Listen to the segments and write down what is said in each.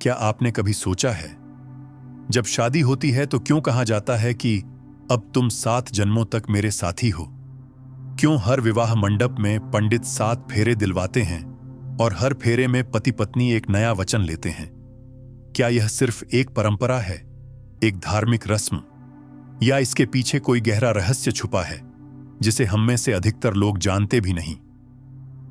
क्या आपने कभी सोचा है, जब शादी होती है तो क्यों कहा जाता है कि अब तुम 7 जन्मों तक मेरे साथी हो? क्यों हर विवाह मंडप में पंडित 7 फेरे दिलवाते हैं और हर फेरे में पति पत्नी एक नया वचन लेते हैं? क्या यह सिर्फ एक परंपरा है, एक धार्मिक रस्म, या इसके पीछे कोई गहरा रहस्य छुपा है जिसे हम में से अधिकतर लोग जानते भी नहीं?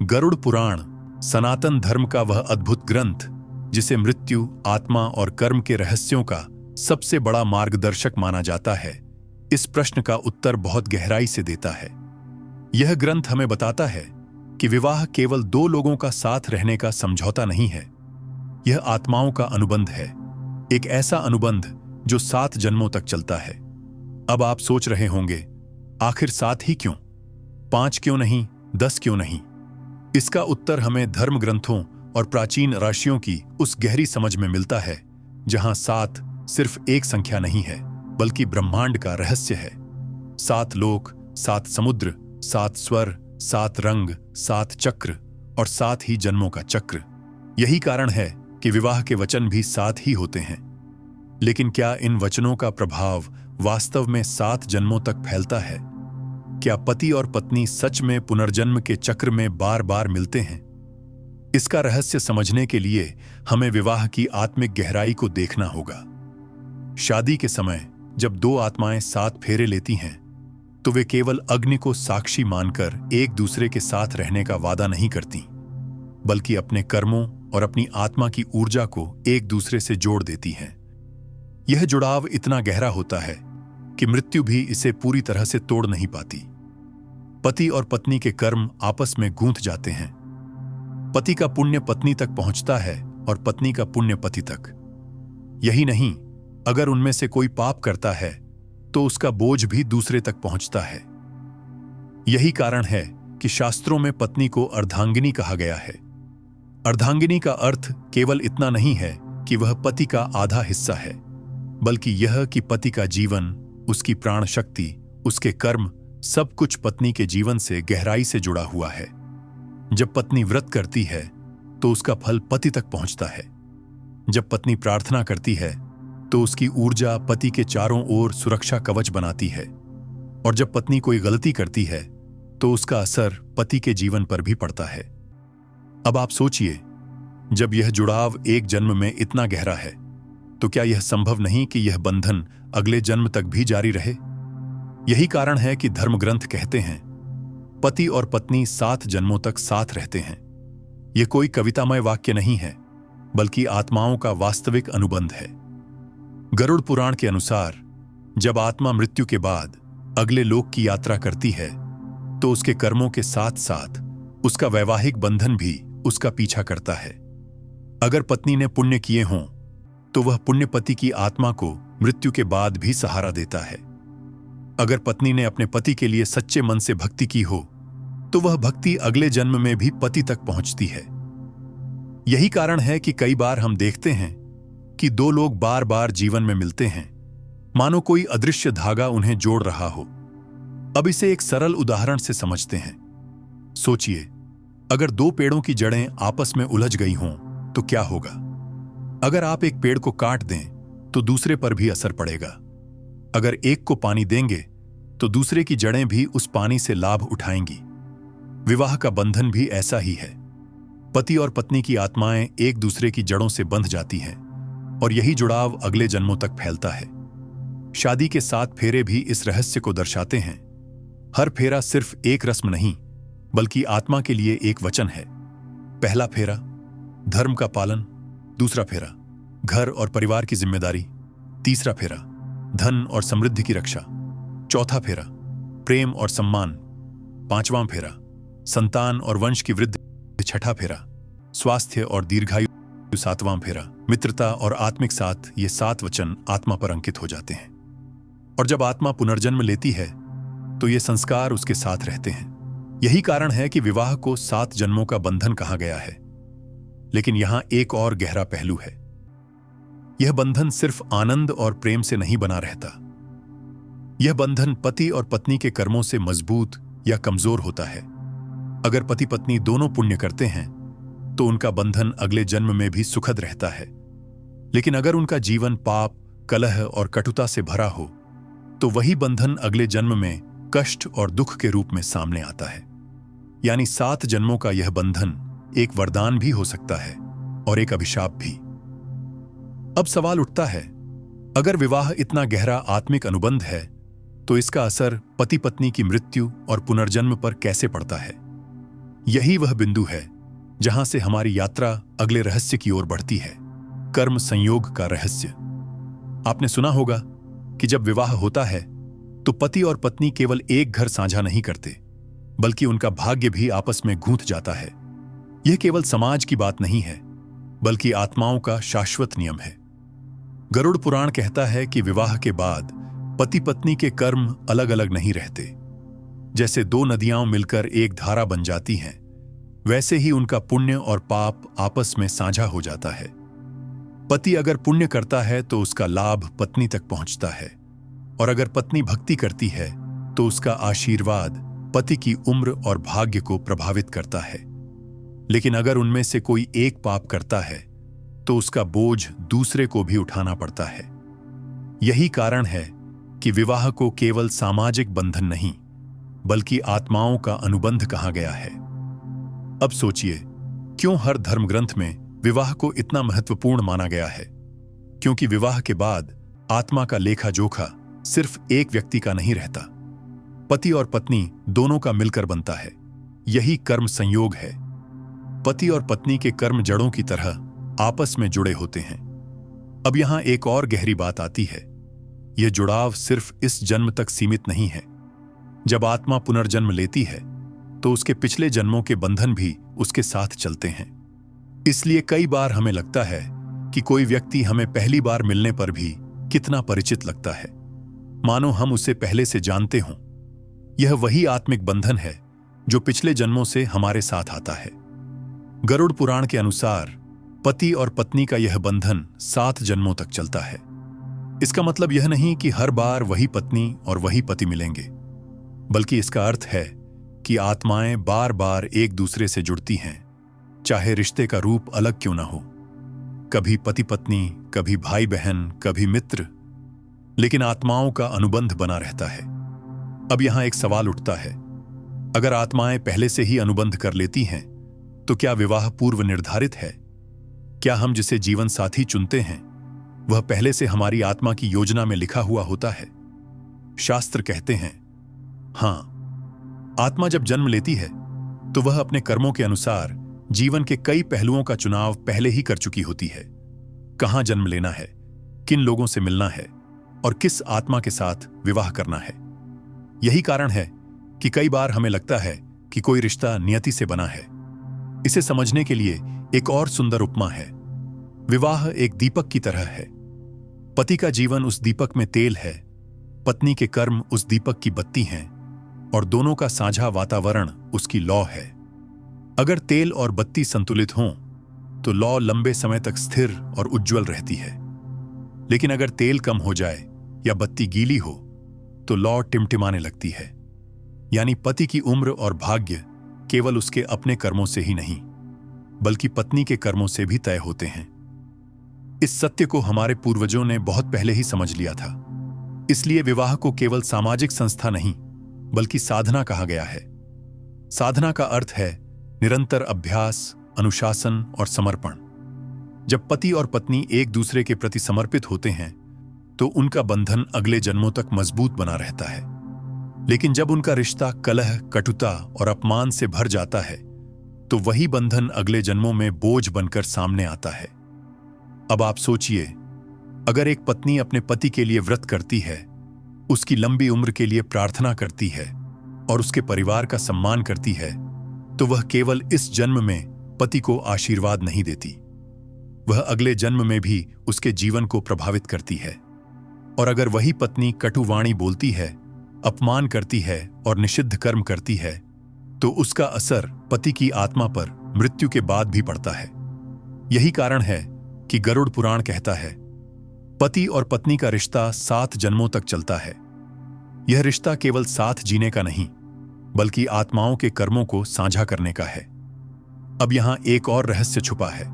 गरुड़ पुराण सनातन धर्म का वह अद्भुत ग्रंथ जिसे मृत्यु, आत्मा और कर्म के रहस्यों का सबसे बड़ा मार्गदर्शक माना जाता है, इस प्रश्न का उत्तर बहुत गहराई से देता है। यह ग्रंथ हमें बताता है कि विवाह केवल 2 लोगों का साथ रहने का समझौता नहीं है, यह आत्माओं का अनुबंध है, एक ऐसा अनुबंध जो 7 जन्मों तक चलता है। अब आप सोच रहे होंगे, आखिर 7 ही क्यों? 5 क्यों नहीं? 10 क्यों नहीं? इसका उत्तर हमें धर्म ग्रंथों और प्राचीन राशियों की उस गहरी समझ में मिलता है जहां 7 सिर्फ एक संख्या नहीं है, बल्कि ब्रह्मांड का रहस्य है। 7 लोक, 7 समुद्र, 7 स्वर, 7 रंग, 7 चक्र और 7 ही जन्मों का चक्र। यही कारण है कि विवाह के वचन भी 7 ही होते हैं। लेकिन क्या इन वचनों का प्रभाव वास्तव में 7 जन्मों तक फैलता है? क्या पति और पत्नी सच में पुनर्जन्म के चक्र में बार बार मिलते हैं? इसका रहस्य समझने के लिए हमें विवाह की आत्मिक गहराई को देखना होगा। शादी के समय जब 2 आत्माएं 7 फेरे लेती हैं, तो वे केवल अग्नि को साक्षी मानकर एक दूसरे के साथ रहने का वादा नहीं करती, बल्कि अपने कर्मों और अपनी आत्मा की ऊर्जा को एक दूसरे से जोड़ देती हैं। यह जुड़ाव इतना गहरा होता है कि मृत्यु भी इसे पूरी तरह से तोड़ नहीं पाती। पति और पत्नी के कर्म आपस में गूंथ जाते हैं। पति का पुण्य पत्नी तक पहुंचता है और पत्नी का पुण्य पति तक। यही नहीं, अगर उनमें से कोई पाप करता है तो उसका बोझ भी दूसरे तक पहुंचता है। यही कारण है कि शास्त्रों में पत्नी को अर्धांगिनी कहा गया है। अर्धांगिनी का अर्थ केवल इतना नहीं है कि वह पति का आधा हिस्सा है, बल्कि यह कि पति का जीवन, उसकी प्राण शक्ति, उसके कर्म, सब कुछ पत्नी के जीवन से गहराई से जुड़ा हुआ है। जब पत्नी व्रत करती है तो उसका फल पति तक पहुंचता है। जब पत्नी प्रार्थना करती है तो उसकी ऊर्जा पति के चारों ओर सुरक्षा कवच बनाती है, और जब पत्नी कोई गलती करती है तो उसका असर पति के जीवन पर भी पड़ता है। अब आप सोचिए, जब यह जुड़ाव एक जन्म में इतना गहरा है, तो क्या यह संभव नहीं कि यह बंधन अगले जन्म तक भी जारी रहे? यही कारण है कि धर्म ग्रंथ कहते हैं, पति और पत्नी 7 जन्मों तक साथ रहते हैं। यह कोई कवितामय वाक्य नहीं है, बल्कि आत्माओं का वास्तविक अनुबंध है। गरुड़ पुराण के अनुसार जब आत्मा मृत्यु के बाद अगले लोक की यात्रा करती है, तो उसके कर्मों के साथ साथ उसका वैवाहिक बंधन भी उसका पीछा करता है। अगर पत्नी ने पुण्य किए हों तो वह पुण्य पति की आत्मा को मृत्यु के बाद भी सहारा देता है। अगर पत्नी ने अपने पति के लिए सच्चे मन से भक्ति की हो तो वह भक्ति अगले जन्म में भी पति तक पहुंचती है। यही कारण है कि कई बार हम देखते हैं कि 2 लोग बार बार जीवन में मिलते हैं, मानो कोई अदृश्य धागा उन्हें जोड़ रहा हो। अब इसे एक सरल उदाहरण से समझते हैं। सोचिए, अगर 2 पेड़ों की जड़ें आपस में उलझ गई हों तो क्या होगा? अगर आप एक पेड़ को काट दें तो दूसरे पर भी असर पड़ेगा। अगर एक को पानी देंगे तो दूसरे की जड़ें भी उस पानी से लाभ उठाएंगी। विवाह का बंधन भी ऐसा ही है। पति और पत्नी की आत्माएं एक दूसरे की जड़ों से बंध जाती हैं, और यही जुड़ाव अगले जन्मों तक फैलता है। शादी के 7 फेरे भी इस रहस्य को दर्शाते हैं। हर फेरा सिर्फ एक रस्म नहीं, बल्कि आत्मा के लिए एक वचन है। पहला फेरा धर्म का पालन, दूसरा फेरा घर और परिवार की जिम्मेदारी, तीसरा फेरा धन और समृद्धि की रक्षा, चौथा फेरा प्रेम और सम्मान, पांचवां फेरा संतान और वंश की वृद्धि, छठा फेरा स्वास्थ्य और दीर्घायु, सातवां फेरा मित्रता और आत्मिक साथ। ये 7 वचन आत्मा पर अंकित हो जाते हैं, और जब आत्मा पुनर्जन्म लेती है तो ये संस्कार उसके साथ रहते हैं। यही कारण है कि विवाह को 7 जन्मों का बंधन कहा गया है। लेकिन यहां एक और गहरा पहलू है। यह बंधन सिर्फ आनंद और प्रेम से नहीं बना रहता। यह बंधन पति और पत्नी के कर्मों से मजबूत या कमजोर होता है। अगर पति पत्नी दोनों पुण्य करते हैं तो उनका बंधन अगले जन्म में भी सुखद रहता है। लेकिन अगर उनका जीवन पाप, कलह और कटुता से भरा हो तो वही बंधन अगले जन्म में कष्ट और दुख के रूप में सामने आता है। यानी 7 जन्मों का यह बंधन एक वरदान भी हो सकता है और एक अभिशाप भी। अब सवाल उठता है, अगर विवाह इतना गहरा आत्मिक अनुबंध है तो इसका असर पति पत्नी की मृत्यु और पुनर्जन्म पर कैसे पड़ता है? यही वह बिंदु है जहां से हमारी यात्रा अगले रहस्य की ओर बढ़ती है, कर्म संयोग का रहस्य। आपने सुना होगा कि जब विवाह होता है तो पति और पत्नी केवल एक घर साझा नहीं करते, बल्कि उनका भाग्य भी आपस में गूंथ जाता है। यह केवल समाज की बात नहीं है, बल्कि आत्माओं का शाश्वत नियम है। गरुड़ पुराण कहता है कि विवाह के बाद पति पत्नी के कर्म अलग अलग नहीं रहते। जैसे 2 नदियां मिलकर एक धारा बन जाती हैं, वैसे ही उनका पुण्य और पाप आपस में साझा हो जाता है। पति अगर पुण्य करता है तो उसका लाभ पत्नी तक पहुंचता है, और अगर पत्नी भक्ति करती है तो उसका आशीर्वाद पति की उम्र और भाग्य को प्रभावित करता है। लेकिन अगर उनमें से कोई एक पाप करता है तो उसका बोझ दूसरे को भी उठाना पड़ता है। यही कारण है कि विवाह को केवल सामाजिक बंधन नहीं, बल्कि आत्माओं का अनुबंध कहा गया है। अब सोचिए, क्यों हर धर्म ग्रंथ में विवाह को इतना महत्वपूर्ण माना गया है? क्योंकि विवाह के बाद आत्मा का लेखा जोखा सिर्फ एक व्यक्ति का नहीं रहता, पति और पत्नी दोनों का मिलकर बनता है। यही कर्म संयोग है। पति और पत्नी के कर्म जड़ों की तरह आपस में जुड़े होते हैं। अब यहां एक और गहरी बात आती है। यह जुड़ाव सिर्फ इस जन्म तक सीमित नहीं है। जब आत्मा पुनर्जन्म लेती है तो उसके पिछले जन्मों के बंधन भी उसके साथ चलते हैं। इसलिए कई बार हमें लगता है कि कोई व्यक्ति हमें पहली बार मिलने पर भी कितना परिचित लगता है, मानो हम उसे पहले से जानते हों। यह वही आत्मिक बंधन है जो पिछले जन्मों से हमारे साथ आता है। गरुड़ पुराण के अनुसार पति और पत्नी का यह बंधन 7 जन्मों तक चलता है। इसका मतलब यह नहीं कि हर बार वही पत्नी और वही पति मिलेंगे, बल्कि इसका अर्थ है कि आत्माएं बार बार एक दूसरे से जुड़ती हैं, चाहे रिश्ते का रूप अलग क्यों ना हो। कभी पति पत्नी, कभी भाई बहन, कभी मित्र, लेकिन आत्माओं का अनुबंध बना रहता है। अब यहां एक सवाल उठता है, अगर आत्माएं पहले से ही अनुबंध कर लेती हैं तो क्या विवाह पूर्व निर्धारित है? क्या हम जिसे जीवन साथी चुनते हैं वह पहले से हमारी आत्मा की योजना में लिखा हुआ होता है? शास्त्र कहते हैं हां, आत्मा जब जन्म लेती है तो वह अपने कर्मों के अनुसार जीवन के कई पहलुओं का चुनाव पहले ही कर चुकी होती है। कहां जन्म लेना है, किन लोगों से मिलना है और किस आत्मा के साथ विवाह करना है। यही कारण है कि कई बार हमें लगता है कि कोई रिश्ता नियति से बना है। इसे समझने के लिए एक और सुंदर उपमा है। विवाह एक दीपक की तरह है। पति का जीवन उस दीपक में तेल है, पत्नी के कर्म उस दीपक की बत्ती हैं, और दोनों का साझा वातावरण उसकी लौ है। अगर तेल और बत्ती संतुलित हों तो लौ लंबे समय तक स्थिर और उज्जवल रहती है। लेकिन अगर तेल कम हो जाए या बत्ती गीली हो तो लौ टिमटिमाने लगती है। यानी पति की उम्र और भाग्य केवल उसके अपने कर्मों से ही नहीं, बल्कि पत्नी के कर्मों से भी तय होते हैं। इस सत्य को हमारे पूर्वजों ने बहुत पहले ही समझ लिया था। इसलिए विवाह को केवल सामाजिक संस्था नहीं, बल्कि साधना कहा गया है। साधना का अर्थ है निरंतर अभ्यास, अनुशासन और समर्पण। जब पति और पत्नी एक दूसरे के प्रति समर्पित होते हैं तो उनका बंधन अगले जन्मों तक मजबूत बना रहता है। लेकिन जब उनका रिश्ता कलह, कटुता और अपमान से भर जाता है तो वही बंधन अगले जन्मों में बोझ बनकर सामने आता है। अब आप सोचिए, अगर एक पत्नी अपने पति के लिए व्रत करती है, उसकी लंबी उम्र के लिए प्रार्थना करती है और उसके परिवार का सम्मान करती है, तो वह केवल इस जन्म में पति को आशीर्वाद नहीं देती, वह अगले जन्म में भी उसके जीवन को प्रभावित करती है। और अगर वही पत्नी कटु वाणी बोलती है, अपमान करती है और निषिद्ध कर्म करती है, तो उसका असर पति की आत्मा पर मृत्यु के बाद भी पड़ता है। यही कारण है कि गरुड़ पुराण कहता है, पति और पत्नी का रिश्ता 7 जन्मों तक चलता है। यह रिश्ता केवल साथ जीने का नहीं, बल्कि आत्माओं के कर्मों को साझा करने का है। अब यहां एक और रहस्य छुपा है।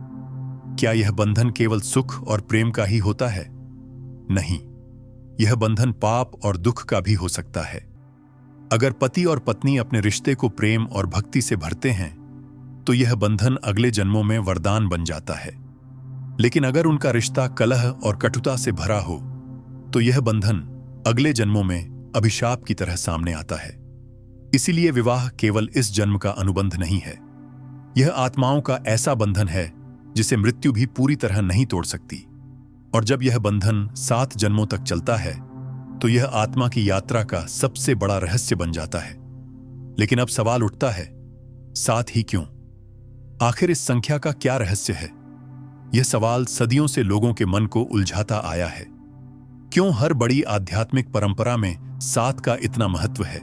क्या यह बंधन केवल सुख और प्रेम का ही होता है? नहीं, यह बंधन पाप और दुख का भी हो सकता है। अगर पति और पत्नी अपने रिश्ते को प्रेम और भक्ति से भरते हैं तो यह बंधन अगले जन्मों में वरदान बन जाता है। लेकिन अगर उनका रिश्ता कलह और कटुता से भरा हो तो यह बंधन अगले जन्मों में अभिशाप की तरह सामने आता है। इसीलिए विवाह केवल इस जन्म का अनुबंध नहीं है, यह आत्माओं का ऐसा बंधन है जिसे मृत्यु भी पूरी तरह नहीं तोड़ सकती। और जब यह बंधन 7 जन्मों तक चलता है तो यह आत्मा की यात्रा का सबसे बड़ा रहस्य बन जाता है। लेकिन अब सवाल उठता है, 7 ही क्यों? आखिर इस संख्या का क्या रहस्य है? यह सवाल सदियों से लोगों के मन को उलझाता आया है। क्यों हर बड़ी आध्यात्मिक परंपरा में 7 का इतना महत्व है?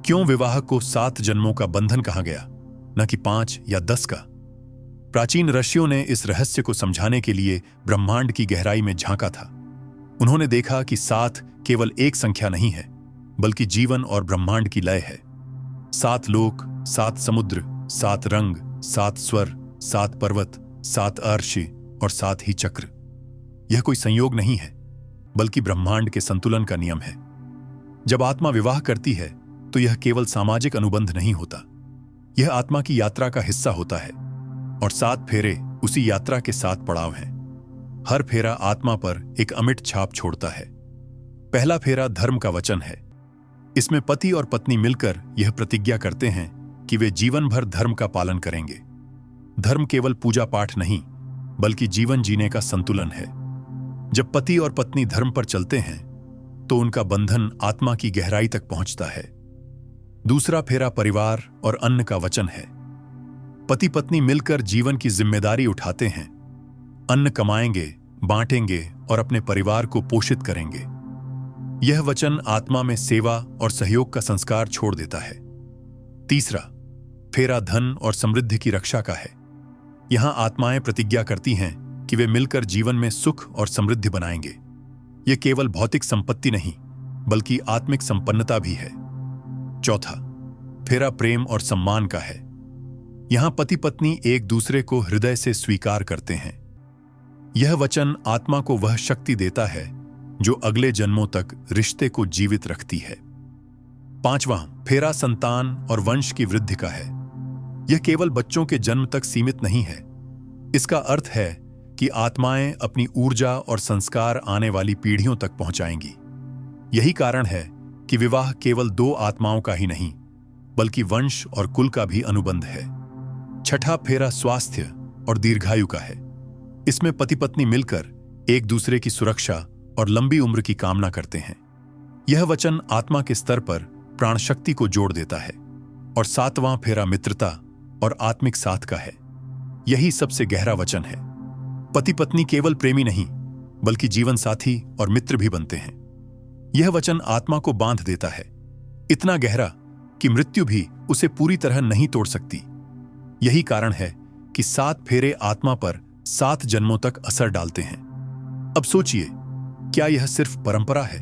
क्यों विवाह को 7 जन्मों का बंधन कहा गया, न कि 5 या 10 का? प्राचीन ऋषियों ने इस रहस्य को समझाने के लिए ब्रह्मांड की गहराई में झांका था। उन्होंने देखा कि 7 केवल एक संख्या नहीं है, बल्कि जीवन और ब्रह्मांड की लय है। 7 लोक, 7 समुद्र, 7 रंग, 7 स्वर, 7 पर्वत, 7 अर्शी और 7 ही चक्र। यह कोई संयोग नहीं है, बल्कि ब्रह्मांड के संतुलन का नियम है। जब आत्मा विवाह करती है तो यह केवल सामाजिक अनुबंध नहीं होता, यह आत्मा की यात्रा का हिस्सा होता है। और 7 फेरे उसी यात्रा के 7 पड़ाव हैं। हर फेरा आत्मा पर एक अमिट छाप छोड़ता है। पहला फेरा धर्म का वचन है। इसमें पति और पत्नी मिलकर यह प्रतिज्ञा करते हैं कि वे जीवन भर धर्म का पालन करेंगे। धर्म केवल पूजा पाठ नहीं, बल्कि जीवन जीने का संतुलन है। जब पति और पत्नी धर्म पर चलते हैं तो उनका बंधन आत्मा की गहराई तक पहुंचता है। दूसरा फेरा परिवार और अन्न का वचन है। पति पत्नी मिलकर जीवन की जिम्मेदारी उठाते हैं, अन्न कमाएंगे, बांटेंगे और अपने परिवार को पोषित करेंगे। यह वचन आत्मा में सेवा और सहयोग का संस्कार छोड़ देता है। तीसरा फेरा धन और समृद्धि की रक्षा का है। यहां आत्माएं प्रतिज्ञा करती हैं कि वे मिलकर जीवन में सुख और समृद्धि बनाएंगे। यह केवल भौतिक संपत्ति नहीं, बल्कि आत्मिक संपन्नता भी है। चौथा फेरा प्रेम और सम्मान का है। यहां पति पत्नी एक दूसरे को हृदय से स्वीकार करते हैं। यह वचन आत्मा को वह शक्ति देता है जो अगले जन्मों तक रिश्ते को जीवित रखती है। पांचवां फेरा संतान और वंश की वृद्धि का है। यह केवल बच्चों के जन्म तक सीमित नहीं है। इसका अर्थ है कि आत्माएं अपनी ऊर्जा और संस्कार आने वाली पीढ़ियों तक पहुंचाएंगी। यही कारण है कि विवाह केवल 2 आत्माओं का ही नहीं, बल्कि वंश और कुल का भी अनुबंध है। छठा फेरा स्वास्थ्य और दीर्घायु का है। इसमें पति पत्नी मिलकर एक दूसरे की सुरक्षा और लंबी उम्र की कामना करते हैं। यह वचन आत्मा के स्तर पर प्राण शक्ति को जोड़ देता है। और 7वां फेरा मित्रता और आत्मिक साथ का है। यही सबसे गहरा वचन है। पति पत्नी केवल प्रेमी नहीं, बल्कि जीवन साथी और मित्र भी बनते हैं। यह वचन आत्मा को बांध देता है, इतना गहरा कि मृत्यु भी उसे पूरी तरह नहीं तोड़ सकती। यही कारण है कि 7 फेरे आत्मा पर 7 जन्मों तक असर डालते हैं। अब सोचिए, क्या यह सिर्फ परंपरा है?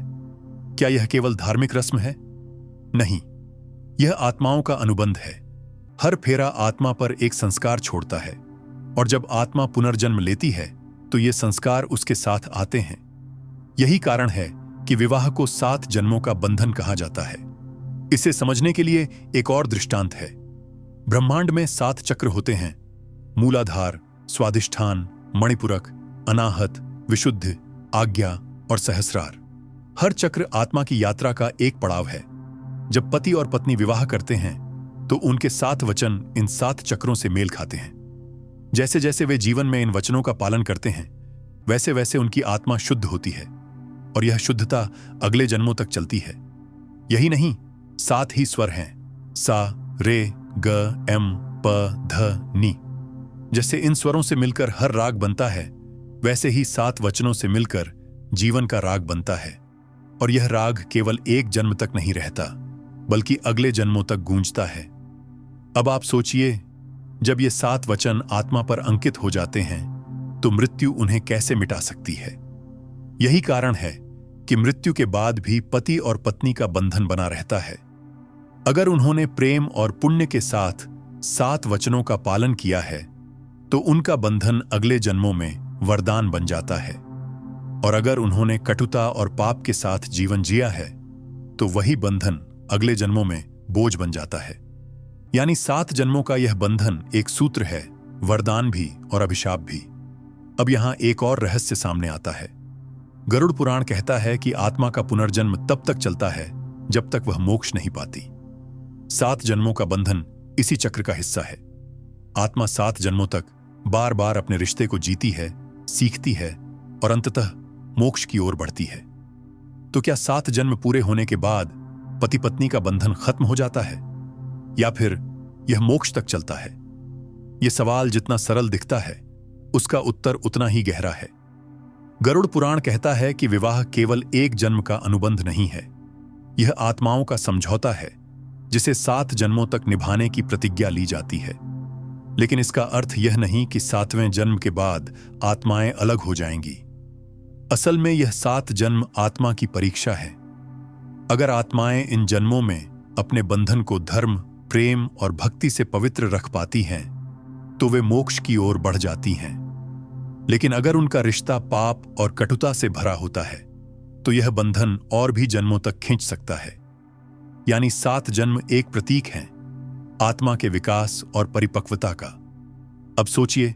क्या यह केवल धार्मिक रस्म है? नहीं, यह आत्माओं का अनुबंध है। हर फेरा आत्मा पर एक संस्कार छोड़ता है, और जब आत्मा पुनर्जन्म लेती है तो ये संस्कार उसके साथ आते हैं। यही कारण है कि विवाह को 7 जन्मों का बंधन कहा जाता है। इसे समझने के लिए एक और दृष्टांत है। ब्रह्मांड में 7 चक्र होते हैं: मूलाधार, स्वादिष्ठान, मणिपुरक, अनाहत, विशुद्ध, आज्ञा और सहस्रार। हर चक्र आत्मा की यात्रा का एक पड़ाव है। जब पति और पत्नी विवाह करते हैं तो उनके 7 वचन इन 7 चक्रों से मेल खाते हैं। जैसे जैसे वे जीवन में इन वचनों का पालन करते हैं, वैसे वैसे उनकी आत्मा शुद्ध होती है, और यह शुद्धता अगले जन्मों तक चलती है। यही नहीं, 7 ही स्वर हैं: सा, रे, ग, एम, प, ध, नी। जैसे इन स्वरों से मिलकर हर राग बनता है, वैसे ही 7 वचनों से मिलकर जीवन का राग बनता है। और यह राग केवल एक जन्म तक नहीं रहता, बल्कि अगले जन्मों तक गूंजता है। अब आप सोचिए, जब ये 7 वचन आत्मा पर अंकित हो जाते हैं तो मृत्यु उन्हें कैसे मिटा सकती है? यही कारण है कि मृत्यु के बाद भी पति और पत्नी का बंधन बना रहता है। अगर उन्होंने प्रेम और पुण्य के साथ 7 वचनों का पालन किया है तो उनका बंधन अगले जन्मों में वरदान बन जाता है। और अगर उन्होंने कटुता और पाप के साथ जीवन जिया है तो वही बंधन अगले जन्मों में बोझ बन जाता है। यानी 7 जन्मों का यह बंधन एक सूत्र है, वरदान भी और अभिशाप भी। अब यहां एक और रहस्य सामने आता है। गरुड़ पुराण कहता है कि आत्मा का पुनर्जन्म तब तक चलता है जब तक वह मोक्ष नहीं पाती। 7 जन्मों का बंधन इसी चक्र का हिस्सा है। आत्मा 7 जन्मों तक बार बार अपने रिश्ते को जीती है, सीखती है और अंततः मोक्ष की ओर बढ़ती है। तो क्या 7 जन्म पूरे होने के बाद पति पत्नी का बंधन खत्म हो जाता है या फिर यह मोक्ष तक चलता है? यह सवाल जितना सरल दिखता है उसका उत्तर उतना ही गहरा है। गरुड़ पुराण कहता है कि विवाह केवल एक जन्म का अनुबंध नहीं है, यह आत्माओं का समझौता है जिसे 7 जन्मों तक निभाने की प्रतिज्ञा ली जाती है। लेकिन इसका अर्थ यह नहीं कि 7वें जन्म के बाद आत्माएं अलग हो जाएंगी। असल में यह 7 जन्म आत्मा की परीक्षा है। अगर आत्माएं इन जन्मों में अपने बंधन को धर्म, प्रेम और भक्ति से पवित्र रख पाती हैं तो वे मोक्ष की ओर बढ़ जाती हैं। लेकिन अगर उनका रिश्ता पाप और कटुता से भरा होता है तो यह बंधन और भी जन्मों तक खींच सकता है। यानी 7 जन्म एक प्रतीक हैं आत्मा के विकास और परिपक्वता का। अब सोचिए,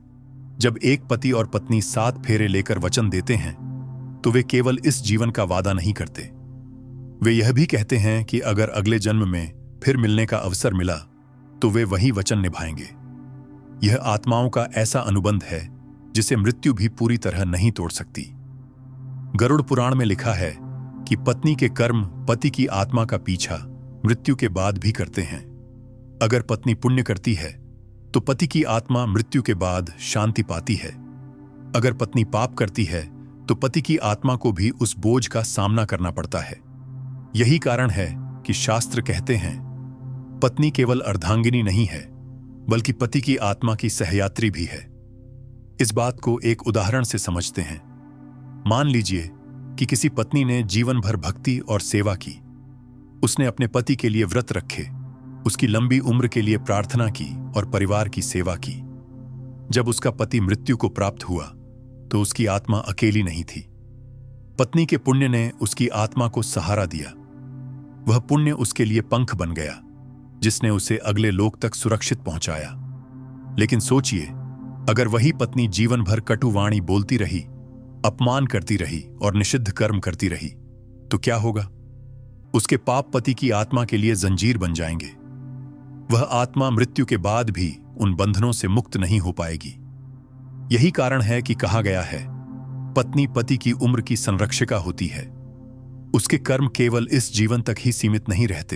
जब एक पति और पत्नी 7 फेरे लेकर वचन देते हैं तो वे केवल इस जीवन का वादा नहीं करते, वे यह भी कहते हैं कि अगर अगले जन्म में फिर मिलने का अवसर मिला तो वे वही वचन निभाएंगे। यह आत्माओं का ऐसा अनुबंध है जिसे मृत्यु भी पूरी तरह नहीं तोड़ सकती। गरुड़ पुराण में लिखा है कि पत्नी के कर्म पति की आत्मा का पीछा मृत्यु के बाद भी करते हैं। अगर पत्नी पुण्य करती है तो पति की आत्मा मृत्यु के बाद शांति पाती है। अगर पत्नी पाप करती है तो पति की आत्मा को भी उस बोझ का सामना करना पड़ता है। यही कारण है कि शास्त्र कहते हैं पत्नी केवल अर्धांगिनी नहीं है बल्कि पति की आत्मा की सहयात्री भी है। इस बात को एक उदाहरण से समझते हैं। मान लीजिए कि किसी पत्नी ने जीवन भर भक्ति और सेवा की। उसने अपने पति के लिए व्रत रखे, उसकी लंबी उम्र के लिए प्रार्थना की और परिवार की सेवा की। जब उसका पति मृत्यु को प्राप्त हुआ तो उसकी आत्मा अकेली नहीं थी। पत्नी के पुण्य ने उसकी आत्मा को सहारा दिया। वह पुण्य उसके लिए पंख बन गया जिसने उसे अगले लोक तक सुरक्षित पहुंचाया। लेकिन सोचिए, अगर वही पत्नी जीवन भर कटु वाणी बोलती रही, अपमान करती रही और निषिद्ध कर्म करती रही तो क्या होगा? उसके पाप पति की आत्मा के लिए जंजीर बन जाएंगे। वह आत्मा मृत्यु के बाद भी उन बंधनों से मुक्त नहीं हो पाएगी। यही कारण है कि कहा गया है पत्नी पति की उम्र की संरक्षिका होती है। उसके कर्म केवल इस जीवन तक ही सीमित नहीं रहते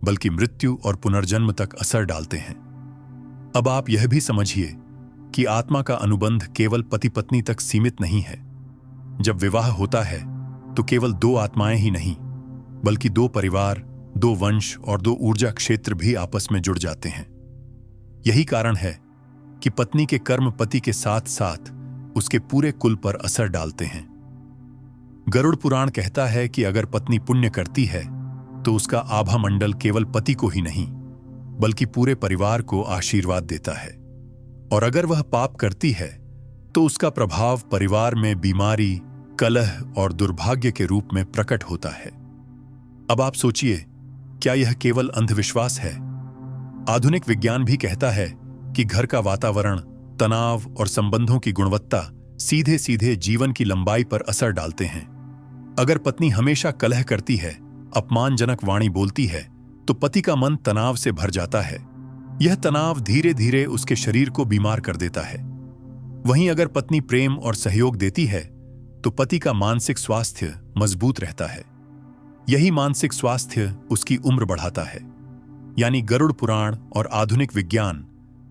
बल्कि मृत्यु और पुनर्जन्म तक असर डालते हैं। अब आप यह भी समझिए कि आत्मा का अनुबंध केवल पति पत्नी तक सीमित नहीं है। जब विवाह होता है तो केवल 2 आत्माएं ही नहीं बल्कि 2 परिवार, 2 वंश और 2 ऊर्जा क्षेत्र भी आपस में जुड़ जाते हैं। यही कारण है कि पत्नी के कर्म पति के साथ साथ उसके पूरे कुल पर असर डालते हैं। गरुड़ पुराण कहता है कि अगर पत्नी पुण्य करती है तो उसका आभा मंडल केवल पति को ही नहीं बल्कि पूरे परिवार को आशीर्वाद देता है, और अगर वह पाप करती है तो उसका प्रभाव परिवार में बीमारी, कलह और दुर्भाग्य के रूप में प्रकट होता है। अब आप सोचिए, क्या यह केवल अंधविश्वास है? आधुनिक विज्ञान भी कहता है कि घर का वातावरण, तनाव और संबंधों की गुणवत्ता सीधे सीधे जीवन की लंबाई पर असर डालते हैं। अगर पत्नी हमेशा कलह करती है, अपमानजनक वाणी बोलती है तो पति का मन तनाव से भर जाता है। यह तनाव धीरे धीरे उसके शरीर को बीमार कर देता है। वहीं अगर पत्नी प्रेम और सहयोग देती है तो पति का मानसिक स्वास्थ्य मजबूत रहता है। यही मानसिक स्वास्थ्य उसकी उम्र बढ़ाता है। यानी गरुड़ पुराण और आधुनिक विज्ञान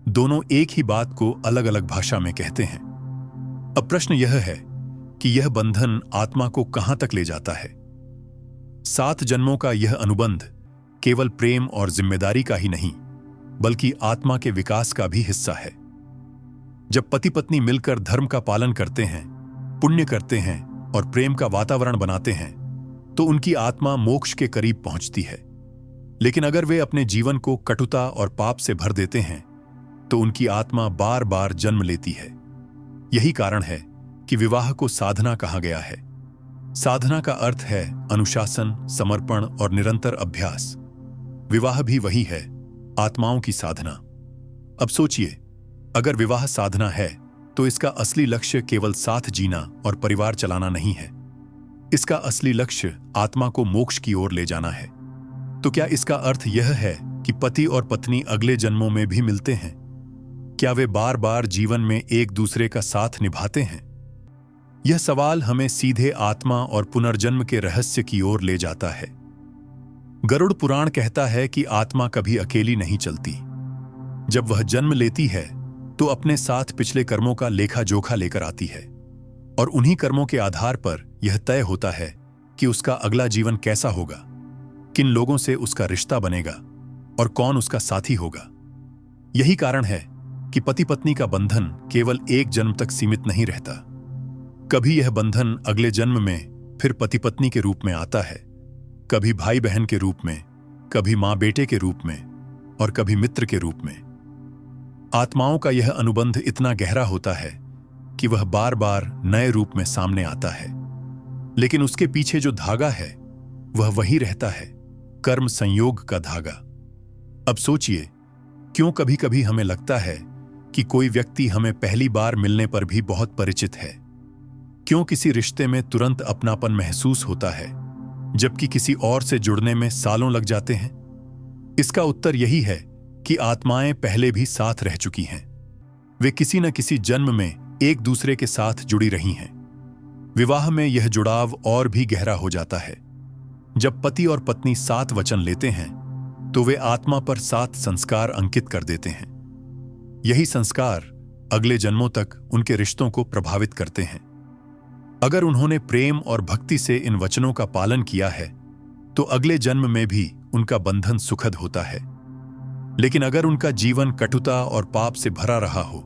दोनों एक ही बात को अलग अलग भाषा में कहते हैं। अब प्रश्न यह है कि यह बंधन आत्मा को कहां तक ले जाता है? 7 जन्मों का यह अनुबंध केवल प्रेम और जिम्मेदारी का ही नहीं बल्कि आत्मा के विकास का भी हिस्सा है। जब पति पत्नी मिलकर धर्म का पालन करते हैं, पुण्य करते हैं और प्रेम का वातावरण बनाते हैं तो उनकी आत्मा मोक्ष के करीब पहुंचती है। लेकिन अगर वे अपने जीवन को कटुता और पाप से भर देते हैं तो उनकी आत्मा बार बार जन्म लेती है। यही कारण है कि विवाह को साधना कहा गया है। साधना का अर्थ है अनुशासन, समर्पण और निरंतर अभ्यास। विवाह भी वही है, आत्माओं की साधना। अब सोचिए, अगर विवाह साधना है तो इसका असली लक्ष्य केवल साथ जीना और परिवार चलाना नहीं है। इसका असली लक्ष्य आत्मा को मोक्ष की ओर ले जाना है। तो क्या इसका अर्थ यह है कि पति और पत्नी अगले जन्मों में भी मिलते हैं? क्या वे बार बार जीवन में एक दूसरे का साथ निभाते हैं? यह सवाल हमें सीधे आत्मा और पुनर्जन्म के रहस्य की ओर ले जाता है। गरुड़ पुराण कहता है कि आत्मा कभी अकेली नहीं चलती। जब वह जन्म लेती है तो अपने साथ पिछले कर्मों का लेखा जोखा लेकर आती है, और उन्हीं कर्मों के आधार पर यह तय होता है कि उसका अगला जीवन कैसा होगा, किन लोगों से उसका रिश्ता बनेगा और कौन उसका साथी होगा। यही कारण है कि पति पत्नी का बंधन केवल एक जन्म तक सीमित नहीं रहता। कभी यह बंधन अगले जन्म में फिर पति पत्नी के रूप में आता है, कभी भाई बहन के रूप में, कभी मां बेटे के रूप में और कभी मित्र के रूप में। आत्माओं का यह अनुबंध इतना गहरा होता है कि वह बार बार नए रूप में सामने आता है, लेकिन उसके पीछे जो धागा है वह वही रहता है, कर्म संयोग का धागा। अब सोचिए, क्यों कभी कभी हमें लगता है कि कोई व्यक्ति हमें पहली बार मिलने पर भी बहुत परिचित है? क्यों किसी रिश्ते में तुरंत अपनापन महसूस होता है जबकि किसी और से जुड़ने में सालों लग जाते हैं? इसका उत्तर यही है कि आत्माएं पहले भी साथ रह चुकी हैं। वे किसी न किसी जन्म में एक दूसरे के साथ जुड़ी रही हैं। विवाह में यह जुड़ाव और भी गहरा हो जाता है। जब पति और पत्नी साथ वचन लेते हैं तो वे आत्मा पर 7 संस्कार अंकित कर देते हैं। यही संस्कार अगले जन्मों तक उनके रिश्तों को प्रभावित करते हैं। अगर उन्होंने प्रेम और भक्ति से इन वचनों का पालन किया है तो अगले जन्म में भी उनका बंधन सुखद होता है। लेकिन अगर उनका जीवन कटुता और पाप से भरा रहा हो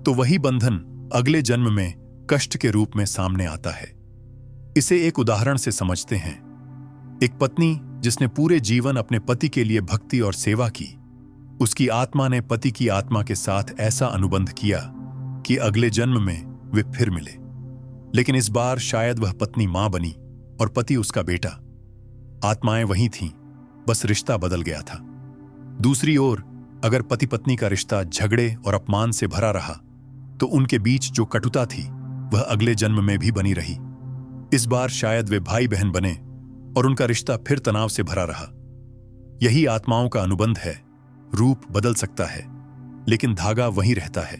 तो वही बंधन अगले जन्म में कष्ट के रूप में सामने आता है। इसे एक उदाहरण से समझते हैं। एक पत्नी जिसने पूरे जीवन अपने पति के लिए भक्ति और सेवा की, उसकी आत्मा ने पति की आत्मा के साथ ऐसा अनुबंध किया कि अगले जन्म में वे फिर मिले। लेकिन इस बार शायद वह पत्नी मां बनी और पति उसका बेटा। आत्माएं वही थीं, बस रिश्ता बदल गया था। दूसरी ओर अगर पति पत्नी का रिश्ता झगड़े और अपमान से भरा रहा तो उनके बीच जो कटुता थी वह अगले जन्म में भी बनी रही। इस बार शायद वे भाई बहन बने और उनका रिश्ता फिर तनाव से भरा रहा। यही आत्माओं का अनुबंध है। रूप बदल सकता है लेकिन धागा वही रहता है।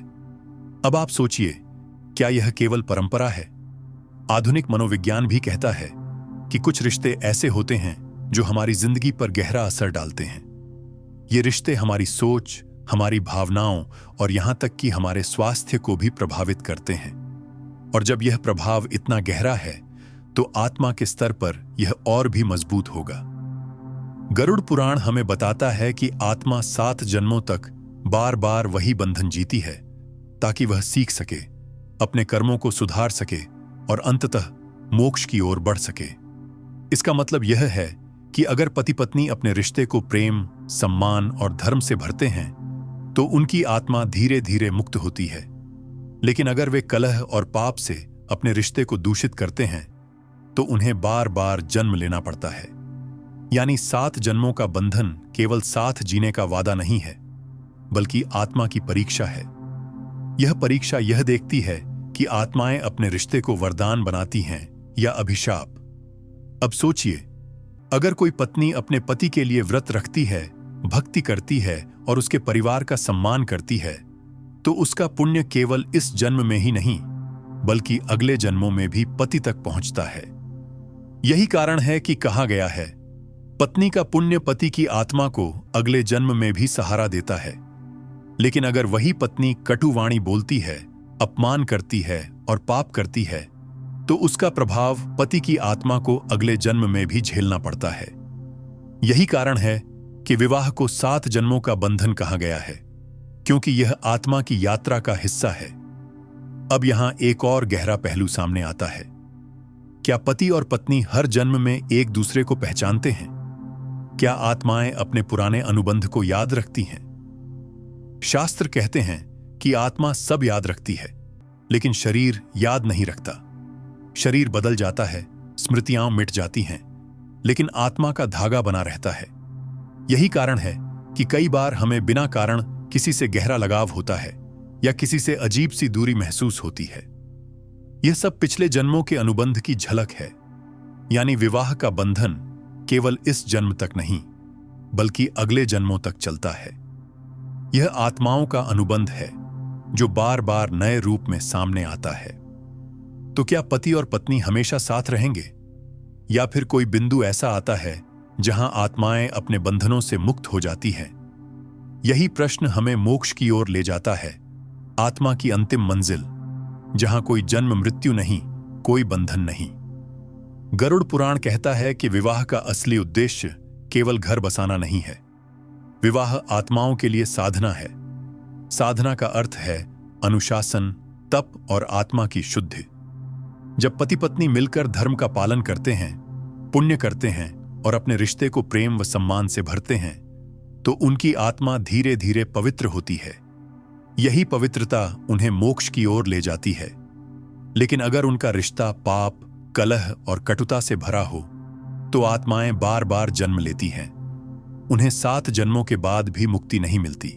अब आप सोचिए, क्या यह केवल परंपरा है? आधुनिक मनोविज्ञान भी कहता है कि कुछ रिश्ते ऐसे होते हैं जो हमारी जिंदगी पर गहरा असर डालते हैं। ये रिश्ते हमारी सोच, हमारी भावनाओं और यहां तक कि हमारे स्वास्थ्य को भी प्रभावित करते हैं। और जब यह प्रभाव इतना गहरा है तो आत्मा के स्तर पर यह और भी मजबूत होगा। गरुड़ पुराण हमें बताता है कि आत्मा 7 जन्मों तक बार बार वही बंधन जीती है ताकि वह सीख सके, अपने कर्मों को सुधार सके और अंततः मोक्ष की ओर बढ़ सके। इसका मतलब यह है कि अगर पति पत्नी अपने रिश्ते को प्रेम, सम्मान और धर्म से भरते हैं तो उनकी आत्मा धीरे धीरे मुक्त होती है। लेकिन अगर वे कलह और पाप से अपने रिश्ते को दूषित करते हैं तो उन्हें बार बार जन्म लेना पड़ता है। यानी 7 जन्मों का बंधन केवल साथ जीने का वादा नहीं है, बल्कि आत्मा की परीक्षा है। यह परीक्षा यह देखती है कि आत्माएं अपने रिश्ते को वरदान बनाती हैं या अभिशाप। अब सोचिए, अगर कोई पत्नी अपने पति के लिए व्रत रखती है, भक्ति करती है और उसके परिवार का सम्मान करती है, तो उसका पुण्य केवल इस जन्म में ही नहीं बल्कि अगले जन्मों में भी पति तक पहुंचता है। यही कारण है कि कहा गया है, पत्नी का पुण्य पति की आत्मा को अगले जन्म में भी सहारा देता है। लेकिन अगर वही पत्नी कटु वाणी बोलती है, अपमान करती है और पाप करती है, तो उसका प्रभाव पति की आत्मा को अगले जन्म में भी झेलना पड़ता है। यही कारण है कि विवाह को 7 जन्मों का बंधन कहा गया है, क्योंकि यह आत्मा की यात्रा का हिस्सा है। अब यहां एक और गहरा पहलू सामने आता है। क्या पति और पत्नी हर जन्म में एक दूसरे को पहचानते हैं? क्या आत्माएं अपने पुराने अनुबंध को याद रखती हैं? शास्त्र कहते हैं कि आत्मा सब याद रखती है, लेकिन शरीर याद नहीं रखता। शरीर बदल जाता है, स्मृतियां मिट जाती हैं, लेकिन आत्मा का धागा बना रहता है। यही कारण है कि कई बार हमें बिना कारण किसी से गहरा लगाव होता है या किसी से अजीब सी दूरी महसूस होती है। यह सब पिछले जन्मों के अनुबंध की झलक है। यानी विवाह का बंधन केवल इस जन्म तक नहीं, बल्कि अगले जन्मों तक चलता है। यह आत्माओं का अनुबंध है जो बार बार नए रूप में सामने आता है। तो क्या पति और पत्नी हमेशा साथ रहेंगे, या फिर कोई बिंदु ऐसा आता है जहां आत्माएं अपने बंधनों से मुक्त हो जाती हैं? यही प्रश्न हमें मोक्ष की ओर ले जाता है, आत्मा की अंतिम मंजिल, जहां कोई जन्म मृत्यु नहीं, कोई बंधन नहीं। गरुड़ पुराण कहता है कि विवाह का असली उद्देश्य केवल घर बसाना नहीं है। विवाह आत्माओं के लिए साधना है। साधना का अर्थ है अनुशासन, तप और आत्मा की शुद्धि। जब पति पत्नी मिलकर धर्म का पालन करते हैं, पुण्य करते हैं और अपने रिश्ते को प्रेम व सम्मान से भरते हैं, तो उनकी आत्मा धीरे धीरे पवित्र होती है। यही पवित्रता उन्हें मोक्ष की ओर ले जाती है। लेकिन अगर उनका रिश्ता पाप, कलह और कटुता से भरा हो, तो आत्माएं बार बार जन्म लेती हैं। उन्हें 7 जन्मों के बाद भी मुक्ति नहीं मिलती।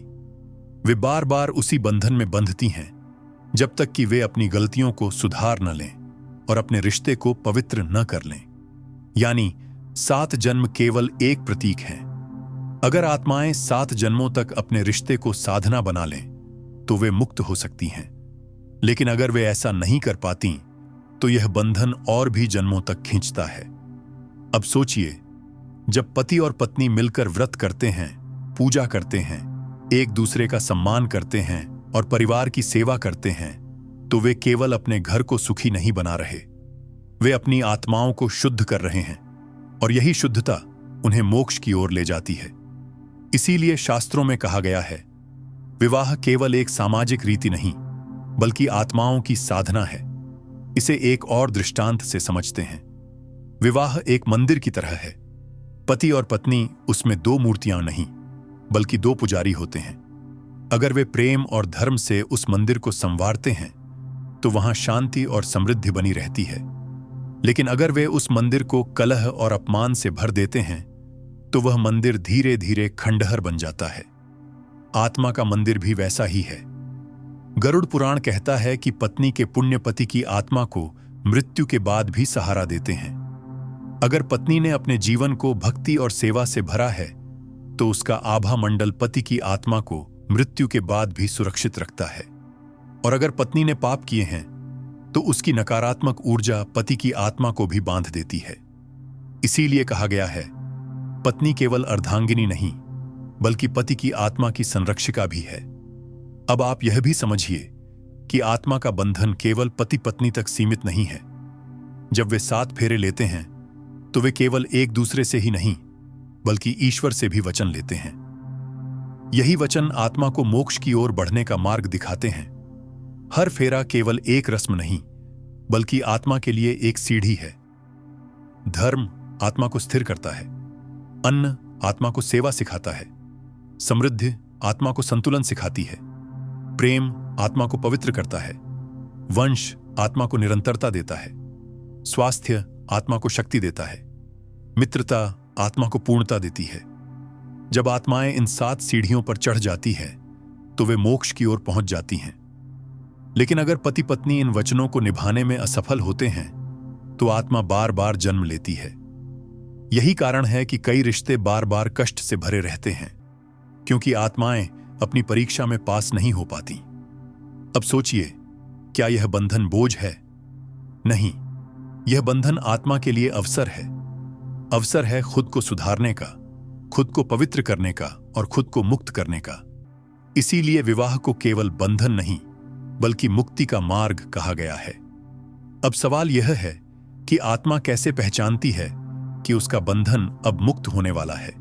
वे बार बार उसी बंधन में बंधती हैं, जब तक कि वे अपनी गलतियों को सुधार न लें और अपने रिश्ते को पवित्र न कर लें। यानी 7 जन्म केवल एक प्रतीक है। अगर आत्माएं 7 जन्मों तक अपने रिश्ते को साधना बना लें, तो वे मुक्त हो सकती हैं। लेकिन अगर वे ऐसा नहीं कर पाती, तो यह बंधन और भी जन्मों तक खींचता है। अब सोचिए, जब पति और पत्नी मिलकर व्रत करते हैं, पूजा करते हैं, एक दूसरे का सम्मान करते हैं और परिवार की सेवा करते हैं, तो वे केवल अपने घर को सुखी नहीं बना रहे, वे अपनी आत्माओं को शुद्ध कर रहे हैं। और यही शुद्धता उन्हें मोक्ष की ओर ले जाती है। इसीलिए शास्त्रों में कहा गया है, विवाह केवल एक सामाजिक रीति नहीं, बल्कि आत्माओं की साधना है। इसे एक और दृष्टांत से समझते हैं। विवाह एक मंदिर की तरह है। पति और पत्नी उसमें 2 मूर्तियां नहीं, बल्कि 2 पुजारी होते हैं। अगर वे प्रेम और धर्म से उस मंदिर को संवारते हैं, तो वहां शांति और समृद्धि बनी रहती है। लेकिन अगर वे उस मंदिर को कलह और अपमान से भर देते हैं, तो वह मंदिर धीरे धीरे खंडहर बन जाता है। आत्मा का मंदिर भी वैसा ही है। गरुड़ पुराण कहता है कि पत्नी के पुण्य पति की आत्मा को मृत्यु के बाद भी सहारा देते हैं। अगर पत्नी ने अपने जीवन को भक्ति और सेवा से भरा है, तो उसका आभा मंडल पति की आत्मा को मृत्यु के बाद भी सुरक्षित रखता है। और अगर पत्नी ने पाप किए हैं, तो उसकी नकारात्मक ऊर्जा पति की आत्मा को भी बांध देती है। इसीलिए कहा गया है, पत्नी केवल अर्धांगिनी नहीं, बल्कि पति की आत्मा की संरक्षिका भी है। अब आप यह भी समझिए कि आत्मा का बंधन केवल पति पत्नी तक सीमित नहीं है। जब वे 7 फेरे लेते हैं, तो वे केवल एक दूसरे से ही नहीं, बल्कि ईश्वर से भी वचन लेते हैं। यही वचन आत्मा को मोक्ष की ओर बढ़ने का मार्ग दिखाते हैं। हर फेरा केवल एक रस्म नहीं, बल्कि आत्मा के लिए एक सीढ़ी है। धर्म आत्मा को स्थिर करता है, अन्न आत्मा को सेवा सिखाता है, समृद्धि आत्मा को संतुलन सिखाती है, प्रेम आत्मा को पवित्र करता है, वंश आत्मा को निरंतरता देता है, स्वास्थ्य आत्मा को शक्ति देता है, मित्रता आत्मा को पूर्णता देती है। जब आत्माएं इन 7 सीढ़ियों पर चढ़ जाती है, तो वे मोक्ष की ओर पहुंच जाती हैं। लेकिन अगर पति पत्नी इन वचनों को निभाने में असफल होते हैं, तो आत्मा बार बार जन्म लेती है। यही कारण है कि कई रिश्ते बार बार कष्ट से भरे रहते हैं, क्योंकि आत्माएं अपनी परीक्षा में पास नहीं हो पाती। अब सोचिए, क्या यह बंधन बोझ है? नहीं, यह बंधन आत्मा के लिए अवसर है। अवसर है खुद को सुधारने का, खुद को पवित्र करने का और खुद को मुक्त करने का। इसीलिए विवाह को केवल बंधन नहीं, बल्कि मुक्ति का मार्ग कहा गया है। अब सवाल यह है कि आत्मा कैसे पहचानती है कि उसका बंधन अब मुक्त होने वाला है।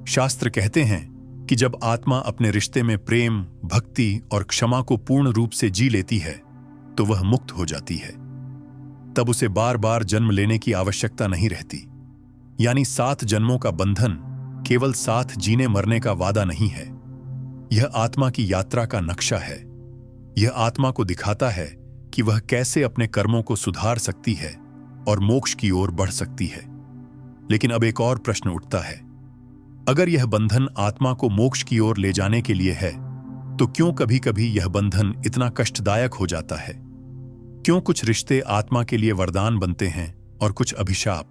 शास्त्र कहते हैं कि जब आत्मा अपने रिश्ते में प्रेम, भक्ति और क्षमा को पूर्ण रूप से जी लेती है, तो वह मुक्त हो जाती है। तब उसे बार बार जन्म लेने की आवश्यकता नहीं रहती। यानी 7 जन्मों का बंधन केवल साथ जीने मरने का वादा नहीं है। यह आत्मा की यात्रा का नक्शा है। यह आत्मा को दिखाता है कि वह कैसे अपने कर्मों को सुधार सकती है और मोक्ष की ओर बढ़ सकती है। लेकिन अब एक और प्रश्न उठता है, अगर यह बंधन आत्मा को मोक्ष की ओर ले जाने के लिए है, तो क्यों कभी कभी यह बंधन इतना कष्टदायक हो जाता है? क्यों कुछ रिश्ते आत्मा के लिए वरदान बनते हैं और कुछ अभिशाप?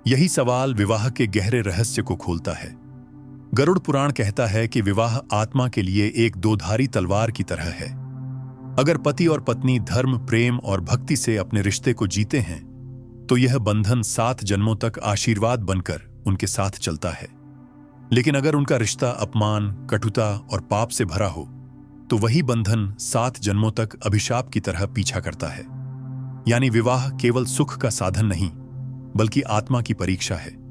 यही सवाल विवाह के गहरे रहस्य को खोलता है। गरुड़ पुराण कहता है कि विवाह आत्मा के लिए एक दोधारी तलवार की तरह है। अगर पति और पत्नी धर्म, प्रेम और भक्ति से अपने रिश्ते को जीते हैं, तो यह बंधन 7 जन्मों तक आशीर्वाद बनकर उनके साथ चलता है। लेकिन अगर उनका रिश्ता अपमान, कटुता और पाप से भरा हो, तो वही बंधन 7 जन्मों तक अभिशाप की तरह पीछा करता है। यानी विवाह केवल सुख का साधन नहीं, बल्कि आत्मा की परीक्षा है।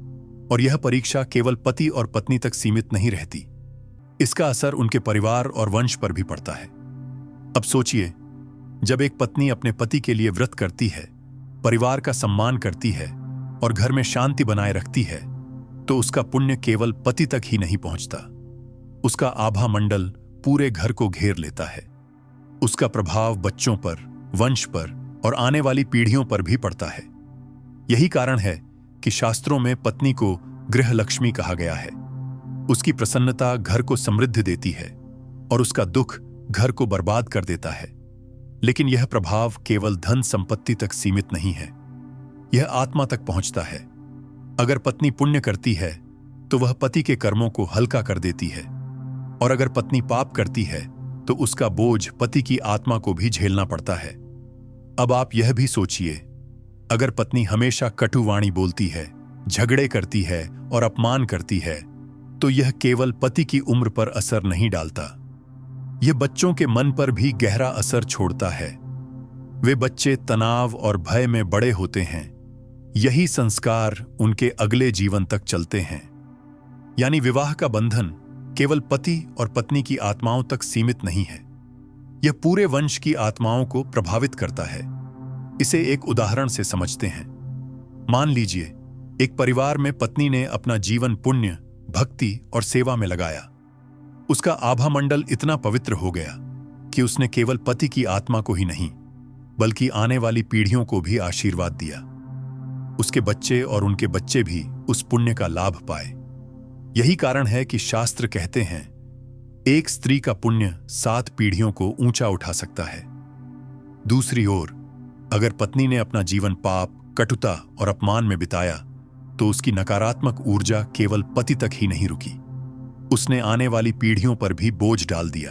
और यह परीक्षा केवल पति और पत्नी तक सीमित नहीं रहती। इसका असर उनके परिवार और वंश पर भी पड़ता है। अब सोचिए, जब एक पत्नी अपने पति के लिए व्रत करती है, परिवार का सम्मान करती है और घर में शांति बनाए रखती है, तो उसका पुण्य केवल पति तक ही नहीं पहुंचता। उसका आभा मंडल पूरे घर को घेर लेता है। उसका प्रभाव बच्चों पर, वंश पर और आने वाली पीढ़ियों पर भी पड़ता है। यही कारण है कि शास्त्रों में पत्नी को गृह लक्ष्मी कहा गया है। उसकी प्रसन्नता घर को समृद्धि देती है और उसका दुख घर को बर्बाद कर देता है। लेकिन यह प्रभाव केवल धन संपत्ति तक सीमित नहीं है, यह आत्मा तक पहुंचता है। अगर पत्नी पुण्य करती है, तो वह पति के कर्मों को हल्का कर देती है, और अगर पत्नी पाप करती है, तो उसका बोझ पति की आत्मा को भी झेलना पड़ता है। अब आप यह भी सोचिए, अगर पत्नी हमेशा कटु वाणी बोलती है, झगड़े करती है और अपमान करती है, तो यह केवल पति की उम्र पर असर नहीं डालता, यह बच्चों के मन पर भी गहरा असर छोड़ता है। वे बच्चे तनाव और भय में बड़े होते हैं। यही संस्कार उनके अगले जीवन तक चलते हैं। यानी विवाह का बंधन केवल पति और पत्नी की आत्माओं तक सीमित नहीं है, यह पूरे वंश की आत्माओं को प्रभावित करता है। इसे एक उदाहरण से समझते हैं। मान लीजिए, एक परिवार में पत्नी ने अपना जीवन पुण्य, भक्ति और सेवा में लगाया। उसका आभा मंडल इतना पवित्र हो गया कि उसने केवल पति की आत्मा को ही नहीं, बल्कि आने वाली पीढ़ियों को भी आशीर्वाद दिया। उसके बच्चे और उनके बच्चे भी उस पुण्य का लाभ पाए। यही कारण है कि शास्त्र कहते हैं, एक स्त्री का पुण्य 7 पीढ़ियों को ऊंचा उठा सकता है। दूसरी ओर, अगर पत्नी ने अपना जीवन पाप, कटुता और अपमान में बिताया, तो उसकी नकारात्मक ऊर्जा केवल पति तक ही नहीं रुकी, उसने आने वाली पीढ़ियों पर भी बोझ डाल दिया।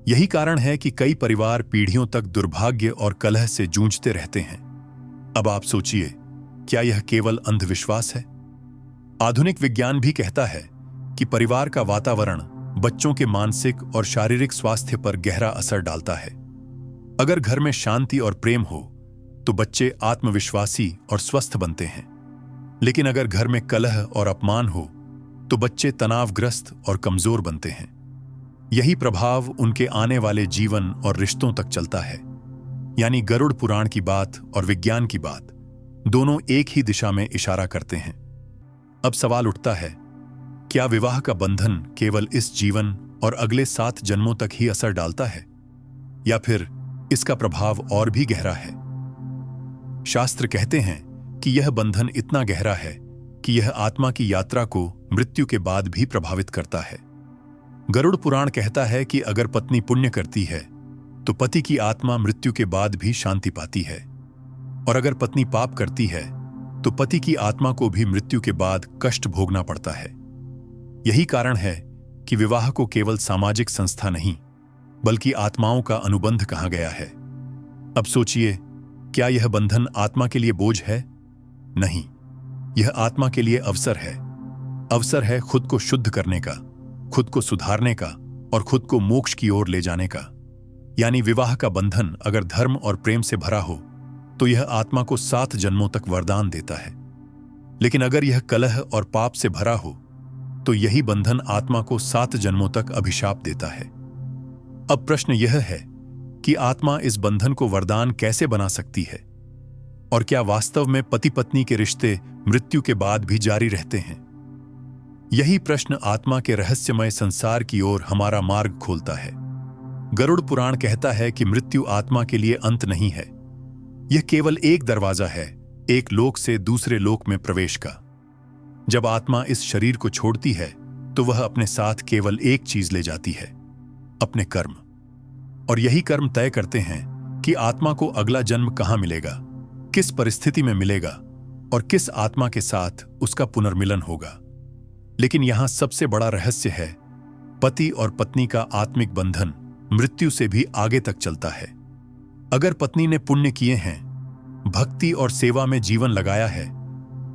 यही कारण है कि कई परिवार पीढ़ियों तक दुर्भाग्य और कलह से जूझते रहते हैं। अब आप सोचिए, क्या यह केवल अंधविश्वास है? आधुनिक विज्ञान भी कहता है कि परिवार का वातावरण बच्चों के मानसिक और शारीरिक स्वास्थ्य पर गहरा असर डालता है। अगर घर में शांति और प्रेम हो, तो बच्चे आत्मविश्वासी और स्वस्थ बनते हैं। लेकिन अगर घर में कलह और अपमान हो, तो बच्चे तनावग्रस्त और कमजोर बनते हैं। यही प्रभाव उनके आने वाले जीवन और रिश्तों तक चलता है। यानी गरुड़ पुराण की बात और विज्ञान की बात दोनों एक ही दिशा में इशारा करते हैं। अब सवाल उठता है, क्या विवाह का बंधन केवल इस जीवन और अगले 7 जन्मों तक ही असर डालता है, या फिर इसका प्रभाव और भी गहरा है? शास्त्र कहते हैं कि यह बंधन इतना गहरा है कि यह आत्मा की यात्रा को मृत्यु के बाद भी प्रभावित करता है। गरुड़ पुराण कहता है कि अगर पत्नी पुण्य करती है, तो पति की आत्मा मृत्यु के बाद भी शांति पाती है, और अगर पत्नी पाप करती है, तो पति की आत्मा को भी मृत्यु के बाद कष्ट भोगना पड़ता है। यही कारण है कि विवाह को केवल सामाजिक संस्था नहीं, बल्कि आत्माओं का अनुबंध कहा गया है। अब सोचिए, क्या यह बंधन आत्मा के लिए बोझ है? नहीं, यह आत्मा के लिए अवसर है। अवसर है खुद को शुद्ध करने का, खुद को सुधारने का और खुद को मोक्ष की ओर ले जाने का। यानी विवाह का बंधन अगर धर्म और प्रेम से भरा हो, तो यह आत्मा को 7 जन्मों तक वरदान देता है। लेकिन अगर यह कलह और पाप से भरा हो, तो यही बंधन आत्मा को 7 जन्मों तक अभिशाप देता है। अब प्रश्न यह है कि आत्मा इस बंधन को वरदान कैसे बना सकती है, और क्या वास्तव में पति पत्नी के रिश्ते मृत्यु के बाद भी जारी रहते हैं? यही प्रश्न आत्मा के रहस्यमय संसार की ओर हमारा मार्ग खोलता है। गरुड़ पुराण कहता है कि मृत्यु आत्मा के लिए अंत नहीं है, यह केवल एक दरवाजा है एक लोक से दूसरे लोक में प्रवेश का। जब आत्मा इस शरीर को छोड़ती है तो वह अपने साथ केवल एक चीज ले जाती है, अपने कर्म। और यही कर्म तय करते हैं कि आत्मा को अगला जन्म कहां मिलेगा, किस परिस्थिति में मिलेगा और किस आत्मा के साथ उसका पुनर्मिलन होगा। लेकिन यहां सबसे बड़ा रहस्य है, पति और पत्नी का आत्मिक बंधन मृत्यु से भी आगे तक चलता है। अगर पत्नी ने पुण्य किए हैं, भक्ति और सेवा में जीवन लगाया है,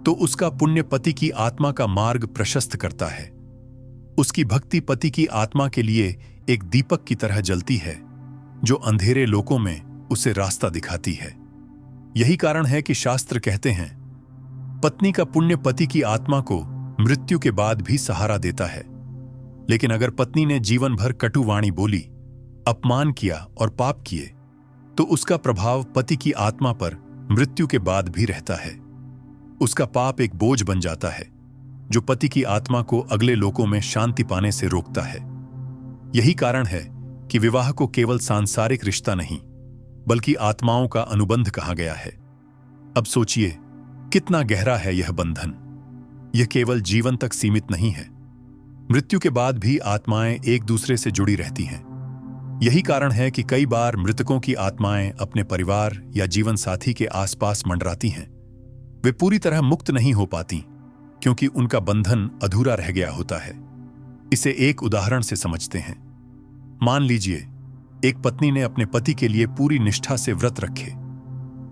तो उसका पुण्य पति की आत्मा का मार्ग प्रशस्त करता है। उसकी भक्ति पति की आत्मा के लिए एक दीपक की तरह जलती है, जो अंधेरे लोकों में उसे रास्ता दिखाती है। यही कारण है कि शास्त्र कहते हैं, पत्नी का पुण्य पति की आत्मा को मृत्यु के बाद भी सहारा देता है। लेकिन अगर पत्नी ने जीवन भर कटु वाणी बोली, अपमान किया और पाप किए, तो उसका प्रभाव पति की आत्मा पर मृत्यु के बाद भी रहता है। उसका पाप एक बोझ बन जाता है, जो पति की आत्मा को अगले लोकों में शांति पाने से रोकता है। यही कारण है कि विवाह को केवल सांसारिक रिश्ता नहीं, बल्कि आत्माओं का अनुबंध कहा गया है। अब सोचिए, कितना गहरा है यह बंधन। यह केवल जीवन तक सीमित नहीं है, मृत्यु के बाद भी आत्माएं एक दूसरे से जुड़ी रहती हैं। यही कारण है कि कई बार मृतकों की आत्माएं अपने परिवार या जीवन साथी के आसपास मंडराती हैं। वे पूरी तरह मुक्त नहीं हो पाती, क्योंकि उनका बंधन अधूरा रह गया होता है। इसे एक उदाहरण से समझते हैं। मान लीजिए, एक पत्नी ने अपने पति के लिए पूरी निष्ठा से व्रत रखे।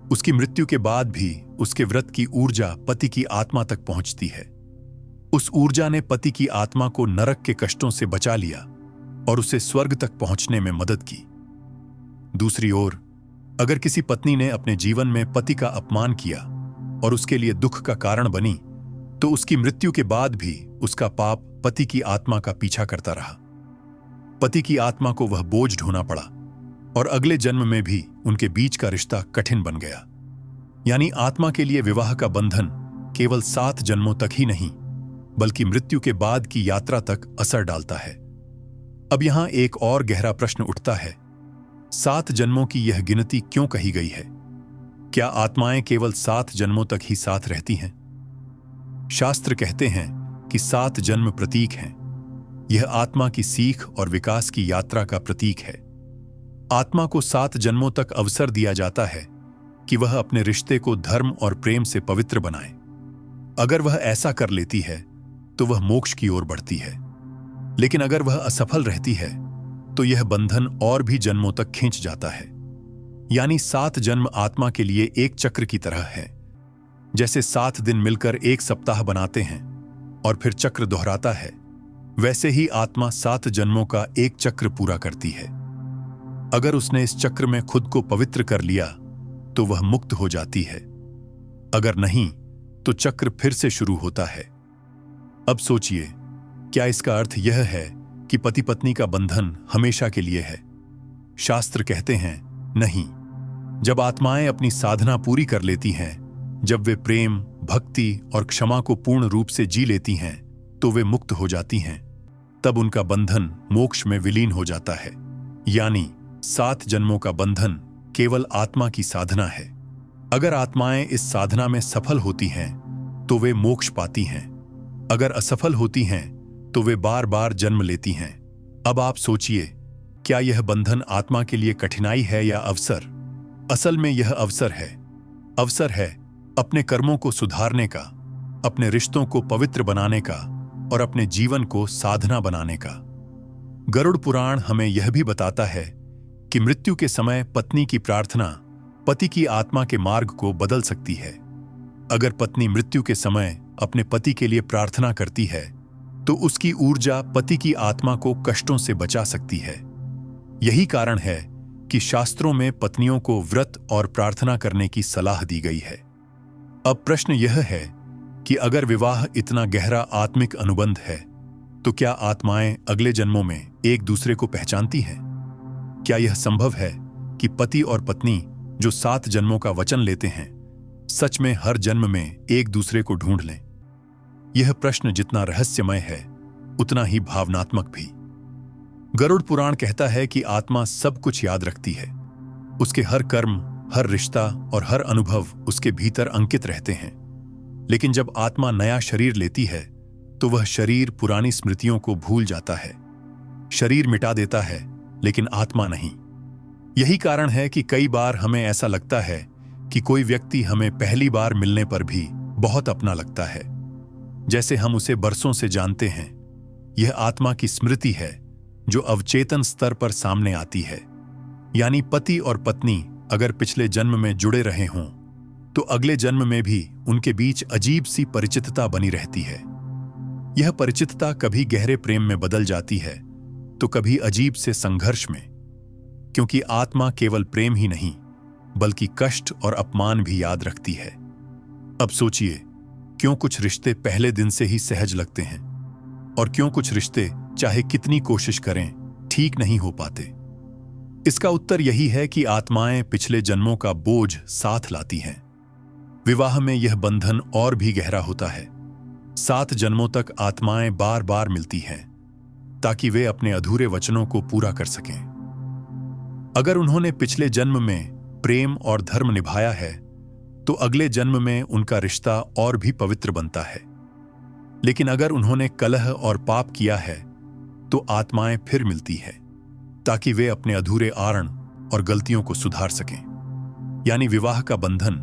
उसकी मृत्यु के बाद भी उसके व्रत की ऊर्जा पति की आत्मा तक पहुंचती है। उस ऊर्जा ने पति की आत्मा को नरक के कष्टों से बचा लिया और उसे स्वर्ग तक पहुंचने में मदद की। दूसरी ओर, अगर किसी पत्नी ने अपने जीवन में पति का अपमान किया और उसके लिए दुख का कारण बनी, तो उसकी मृत्यु के बाद भी उसका पाप पति की आत्मा का पीछा करता रहा। पति की आत्मा को वह बोझ ढोना पड़ा और अगले जन्म में भी उनके बीच का रिश्ता कठिन बन गया। यानी आत्मा के लिए विवाह का बंधन केवल 7 जन्मों तक ही नहीं, बल्कि मृत्यु के बाद की यात्रा तक असर डालता है। अब यहां एक और गहरा प्रश्न उठता है, 7 जन्मों की यह गिनती क्यों कही गई है? क्या आत्माएं केवल 7 जन्मों तक ही साथ रहती हैं? शास्त्र कहते हैं कि 7 जन्म प्रतीक हैं। यह आत्मा की सीख और विकास की यात्रा का प्रतीक है। आत्मा को 7 जन्मों तक अवसर दिया जाता है कि वह अपने रिश्ते को धर्म और प्रेम से पवित्र बनाए। अगर वह ऐसा कर लेती है तो वह मोक्ष की ओर बढ़ती है। लेकिन अगर वह असफल रहती है तो यह बंधन और भी जन्मों तक खींच जाता है। यानी 7 जन्म आत्मा के लिए एक चक्र की तरह है। जैसे 7 दिन मिलकर एक सप्ताह बनाते हैं और फिर चक्र दोहराता है, वैसे ही आत्मा 7 जन्मों का एक चक्र पूरा करती है। अगर उसने इस चक्र में खुद को पवित्र कर लिया तो वह मुक्त हो जाती है। अगर नहीं तो चक्र फिर से शुरू होता है। अब सोचिए, क्या इसका अर्थ यह है कि पति पत्नी का बंधन हमेशा के लिए है? शास्त्र कहते हैं, नहीं। जब आत्माएं अपनी साधना पूरी कर लेती हैं, जब वे प्रेम, भक्ति और क्षमा को पूर्ण रूप से जी लेती हैं, तो वे मुक्त हो जाती हैं। तब उनका बंधन मोक्ष में विलीन हो जाता है। यानी 7 जन्मों का बंधन केवल आत्मा की साधना है। अगर आत्माएं इस साधना में सफल होती हैं तो वे मोक्ष पाती हैं। अगर असफल होती हैं तो वे बार बार जन्म लेती हैं। अब आप सोचिए, क्या यह बंधन आत्मा के लिए कठिनाई है या अवसर? असल में यह अवसर है। अवसर है अपने कर्मों को सुधारने का, अपने रिश्तों को पवित्र बनाने का और अपने जीवन को साधना बनाने का। गरुड़ पुराण हमें यह भी बताता है कि मृत्यु के समय पत्नी की प्रार्थना पति की आत्मा के मार्ग को बदल सकती है। अगर पत्नी मृत्यु के समय अपने पति के लिए प्रार्थना करती है तो उसकी ऊर्जा पति की आत्मा को कष्टों से बचा सकती है। यही कारण है कि शास्त्रों में पत्नियों को व्रत और प्रार्थना करने की सलाह दी गई है। अब प्रश्न यह है कि अगर विवाह इतना गहरा आत्मिक अनुबंध है, तो क्या आत्माएं अगले जन्मों में एक दूसरे को पहचानती हैं? क्या यह संभव है कि पति और पत्नी जो 7 जन्मों का वचन लेते हैं, सच में हर जन्म में एक दूसरे को ढूंढ लें? यह प्रश्न जितना रहस्यमय है उतना ही भावनात्मक भी। गरुड़ पुराण कहता है कि आत्मा सब कुछ याद रखती है। उसके हर कर्म, हर रिश्ता और हर अनुभव उसके भीतर अंकित रहते हैं। लेकिन जब आत्मा नया शरीर लेती है तो वह शरीर पुरानी स्मृतियों को भूल जाता है। शरीर मिटा देता है लेकिन आत्मा नहीं। यही कारण है कि कई बार हमें ऐसा लगता है कि कोई व्यक्ति हमें पहली बार मिलने पर भी बहुत अपना लगता है, जैसे हम उसे बरसों से जानते हैं। यह आत्मा की स्मृति है जो अवचेतन स्तर पर सामने आती है। यानी पति और पत्नी अगर पिछले जन्म में जुड़े रहे हों तो अगले जन्म में भी उनके बीच अजीब सी परिचितता बनी रहती है। यह परिचितता कभी गहरे प्रेम में बदल जाती है तो कभी अजीब से संघर्ष में, क्योंकि आत्मा केवल प्रेम ही नहीं बल्कि कष्ट और अपमान भी याद रखती है। अब सोचिए, क्यों कुछ रिश्ते पहले दिन से ही सहज लगते हैं और क्यों कुछ रिश्ते चाहे कितनी कोशिश करें ठीक नहीं हो पाते? इसका उत्तर यही है कि आत्माएं पिछले जन्मों का बोझ साथ लाती हैं। विवाह में यह बंधन और भी गहरा होता है। 7 जन्मों तक आत्माएं बार बार मिलती हैं ताकि वे अपने अधूरे वचनों को पूरा कर सकें। अगर उन्होंने पिछले जन्म में प्रेम और धर्म निभाया है तो अगले जन्म में उनका रिश्ता और भी पवित्र बनता है। लेकिन अगर उन्होंने कलह और पाप किया है तो आत्माएं फिर मिलती है ताकि वे अपने अधूरे आरण और गलतियों को सुधार सकें। यानी विवाह का बंधन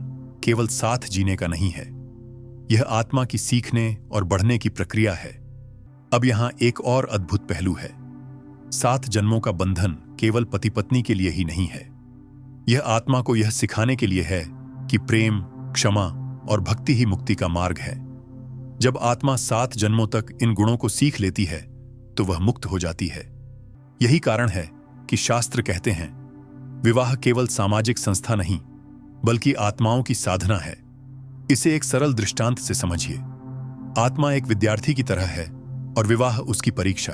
केवल साथ जीने का नहीं है, यह आत्मा की सीखने और बढ़ने की प्रक्रिया है। अब यहां एक और अद्भुत पहलू है। 7 जन्मों का बंधन केवल पति पत्नी के लिए ही नहीं है। यह आत्मा को यह सिखाने के लिए है कि प्रेम, क्षमा और भक्ति ही मुक्ति का मार्ग है। जब आत्मा 7 जन्मों तक इन गुणों को सीख लेती है तो वह मुक्त हो जाती है। यही कारण है कि शास्त्र कहते हैं, विवाह केवल सामाजिक संस्था नहीं बल्कि आत्माओं की साधना है। इसे एक सरल दृष्टांत से समझिए। आत्मा एक विद्यार्थी की तरह है और विवाह उसकी परीक्षा।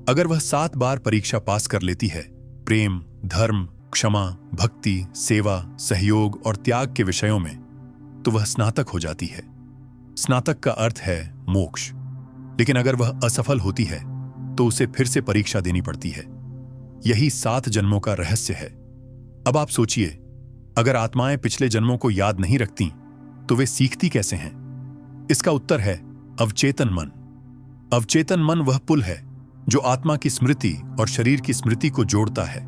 अगर वह 7 बार परीक्षा पास कर लेती है, प्रेम, धर्म, क्षमा, भक्ति, सेवा, सहयोग और त्याग के विषयों में, तो वह स्नातक हो जाती है। स्नातक का अर्थ है मोक्ष। लेकिन अगर वह असफल होती है तो उसे फिर से परीक्षा देनी पड़ती है। यही 7 जन्मों का रहस्य है। अब आप सोचिए, अगर आत्माएं पिछले जन्मों को याद नहीं रखती तो वे सीखती कैसे हैं? इसका उत्तर है अवचेतन मन। अवचेतन मन वह पुल है जो आत्मा की स्मृति और शरीर की स्मृति को जोड़ता है।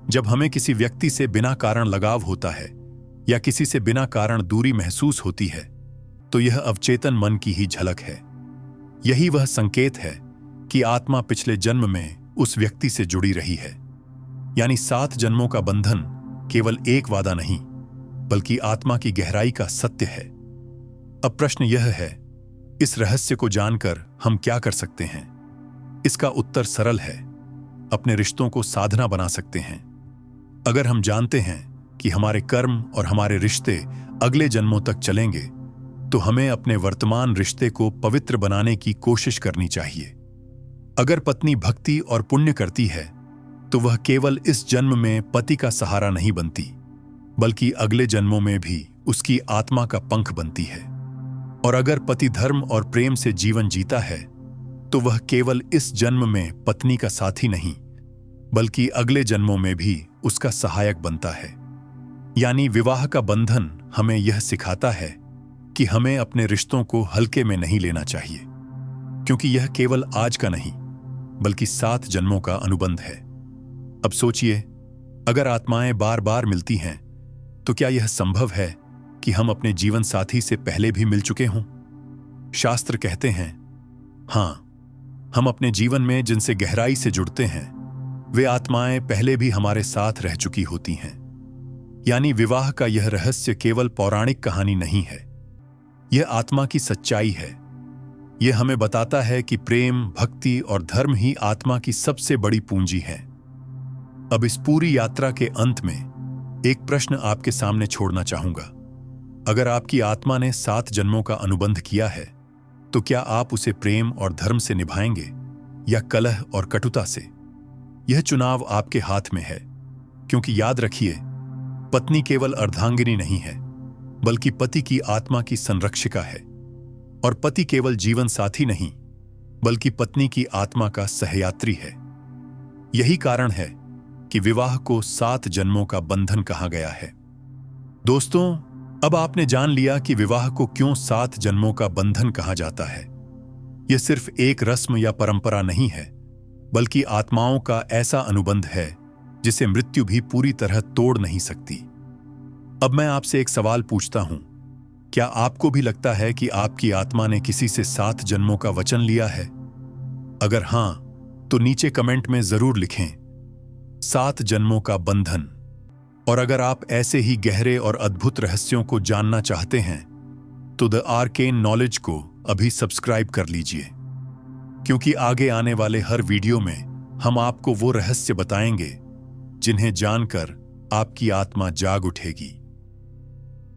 जब हमें किसी व्यक्ति से बिना कारण लगाव होता है या किसी से बिना कारण दूरी महसूस होती है तो यह अवचेतन मन की ही झलक है। यही वह संकेत है कि आत्मा पिछले जन्म में उस व्यक्ति से जुड़ी रही है। यानी 7 जन्मों का बंधन केवल एक वादा नहीं बल्कि आत्मा की गहराई का सत्य है। अब प्रश्न यह है, इस रहस्य को जानकर हम क्या कर सकते हैं? इसका उत्तर सरल है, अपने रिश्तों को साधना बना सकते हैं। अगर हम जानते हैं कि हमारे कर्म और हमारे रिश्ते अगले जन्मों तक चलेंगे तो हमें अपने वर्तमान रिश्ते को पवित्र बनाने की कोशिश करनी चाहिए। अगर पत्नी भक्ति और पुण्य करती है तो वह केवल इस जन्म में पति का सहारा नहीं बनती बल्कि अगले जन्मों में भी उसकी आत्मा का पंख बनती है। और अगर पति धर्म और प्रेम से जीवन जीता है तो वह केवल इस जन्म में पत्नी का साथी नहीं बल्कि अगले जन्मों में भी उसका सहायक बनता है। यानी विवाह का बंधन हमें यह सिखाता है कि हमें अपने रिश्तों को हल्के में नहीं लेना चाहिए, क्योंकि यह केवल आज का नहीं बल्कि 7 जन्मों का अनुबंध है। अब सोचिए, अगर आत्माएं बार बार मिलती हैं तो क्या यह संभव है कि हम अपने जीवन साथी से पहले भी मिल चुके हों? शास्त्र कहते हैं, हां, हम अपने जीवन में जिनसे गहराई से जुड़ते हैं वे आत्माएं पहले भी हमारे साथ रह चुकी होती हैं। यानी विवाह का यह रहस्य केवल पौराणिक कहानी नहीं है, यह आत्मा की सच्चाई है। यह हमें बताता है कि प्रेम, भक्ति और धर्म ही आत्मा की सबसे बड़ी पूंजी है। अब इस पूरी यात्रा के अंत में एक प्रश्न आपके सामने छोड़ना चाहूंगा। अगर आपकी आत्मा ने 7 जन्मों का अनुबंध किया है तो क्या आप उसे प्रेम और धर्म से निभाएंगे या कलह और कटुता से? यह चुनाव आपके हाथ में है, क्योंकि याद रखिए, पत्नी केवल अर्धांगिनी नहीं है बल्कि पति की आत्मा की संरक्षिका है। और पति केवल जीवन साथी नहीं बल्कि पत्नी की आत्मा का सहयात्री है। यही कारण है कि विवाह को 7 जन्मों का बंधन कहा गया है। दोस्तों, अब आपने जान लिया कि विवाह को क्यों 7 जन्मों का बंधन कहा जाता है। यह सिर्फ एक रस्म या परंपरा नहीं है, बल्कि आत्माओं का ऐसा अनुबंध है जिसे मृत्यु भी पूरी तरह तोड़ नहीं सकती। अब मैं आपसे एक सवाल पूछता हूं, क्या आपको भी लगता है कि आपकी आत्मा ने किसी से 7 जन्मों का वचन लिया है? अगर हां, तो नीचे कमेंट में जरूर लिखें 7 जन्मों का बंधन। और अगर आप ऐसे ही गहरे और अद्भुत रहस्यों को जानना चाहते हैं तो द आर्केन नॉलेज को अभी सब्सक्राइब कर लीजिए, क्योंकि आगे आने वाले हर वीडियो में हम आपको वो रहस्य बताएंगे जिन्हें जानकर आपकी आत्मा जाग उठेगी।